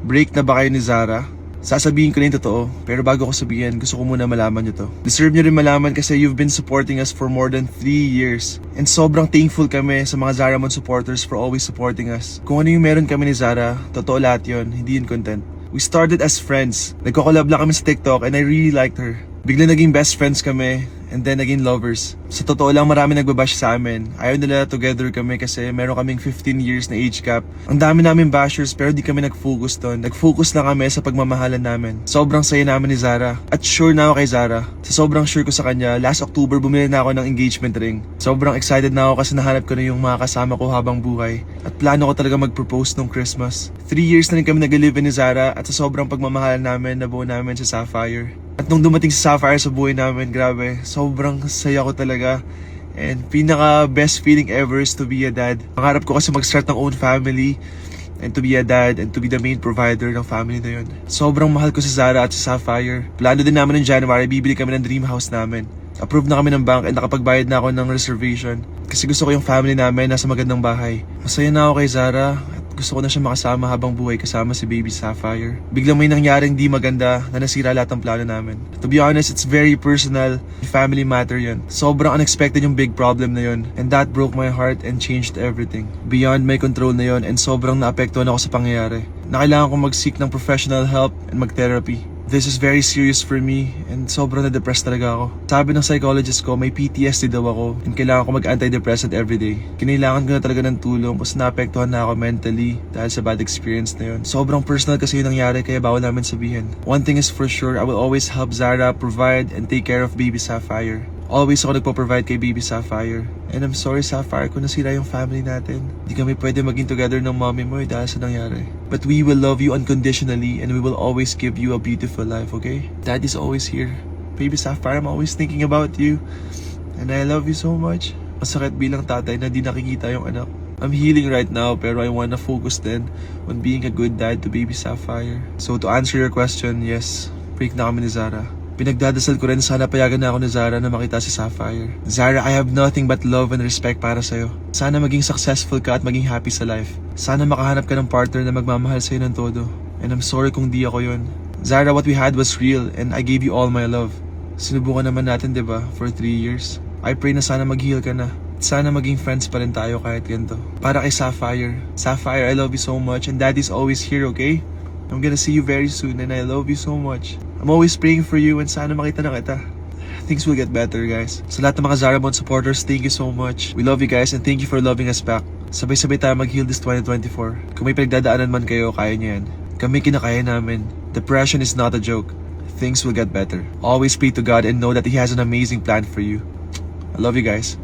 Break na ba kayo ni Zara? Sasabihin ko na yung totoo, pero bago ko sabihin, gusto ko muna malaman nyo to. Deserve nyo rin malaman kasi you've been supporting us for more than 3 years. And sobrang thankful kami sa mga Zaramon supporters for always supporting us. Kung ano yung meron kami ni Zara, totoo lahat yun, hindi yun content. We started as friends. Nagko-collab lang kami sa TikTok and I really liked her. Bigla naging best friends kami and then naging lovers. Sa totoo lang, marami nagbabash sa amin. Ayaw nila together kami kasi meron kaming 15 years na age gap. Ang dami namin bashers pero di kami nag-focus doon. Nag-focus lang kami sa pagmamahalan namin. Sobrang saya namin ni Zara. At sure na ako kay Zara. Sa sobrang sure ko sa kanya, last October bumili na ako ng engagement ring. Sobrang excited na ako kasi nahanap ko na yung mga kasama ko habang buhay. At plano ko talaga mag-propose nung Christmas. 3 years na rin kami nag-live ni Zara at sa sobrang pagmamahalan namin, nabuo namin sa Sapphire. At nung dumating sa Sapphire sa buhay namin, grabe, sobrang saya ko talaga. And pinaka best feeling ever is to be a dad. Pangarap ko kasi mag-start ng own family and to be a dad and to be the main provider ng family na yun. Sobrang mahal ko si Zara at si Sapphire. Plano din namin ng January, bibili kami ng dream house namin. Approved na kami ng bank and nakapagbayad na ako ng reservation. Kasi gusto ko yung family namin nasa magandang bahay. Masaya na ako kay Zara at gusto ko na siya makasama habang buhay kasama si baby Sapphire. Biglang may nangyaring di maganda na nasira lahat ng plano namin. To be honest, it's very personal. Family matter yun. Sobrang unexpected yung big problem na yun. And that broke my heart and changed everything. Beyond my control na yun and sobrang naapektuhan ako sa pangyayari. Na kailangan kong mag-seek ng professional help and mag-therapy. This is very serious for me and sobrang na-depressed talaga ako. Sabi ng psychologist ko, may PTSD daw ako and kailangan ko mag-antidepressant everyday. Kinailangan ko na talaga ng tulong kasi naapektuhan na ako mentally dahil sa bad experience na yun. Sobrang personal kasi yung nangyari kaya bawal namin sabihin. One thing is for sure, I will always help Zara provide and take care of baby Sapphire. Always ako nagpo-provide kay baby Sapphire. And I'm sorry Sapphire kung nasira yung family natin. Di kami pwede maging together ng mommy mo dahil sa nangyari. But we will love you unconditionally and we will always give you a beautiful life, okay? Daddy's always here. Baby Sapphire, I'm always thinking about you. And I love you so much. Masakit bilang tatay na di nakikita yung anak. I'm healing right now pero I wanna focus then on being a good dad to baby Sapphire. So to answer your question, yes, break na kami ni Zara. Pinagdadasal ko rin sana payagan na ako ni Zara na makita si Sapphire. Zara, I have nothing but love and respect para sa'yo. Sana maging successful ka at maging happy sa life. Sana makahanap ka ng partner na magmamahal sa'yo ng todo. And I'm sorry kung di ako yun. Zara, what we had was real and I gave you all my love. Sinubukan naman natin, diba? For 3 years. I pray na sana mag-heal ka na. Sana maging friends pa rin tayo kahit ganito. Para kay Sapphire. Sapphire, I love you so much and Daddy's always here, okay? I'm gonna see you very soon and I love you so much. I'm always praying for you and sana makita na kita. Things will get better, guys. Sa lahat ng mga Zaramon supporters, thank you so much. We love you guys and thank you for loving us back. Sabay-sabay tayo mag-heal this 2024. Kung may pinagdadaanan man kayo, kaya niyo yan. Kami kinakaya namin. Depression is not a joke. Things will get better. Always pray to God and know that He has an amazing plan for you. I love you guys.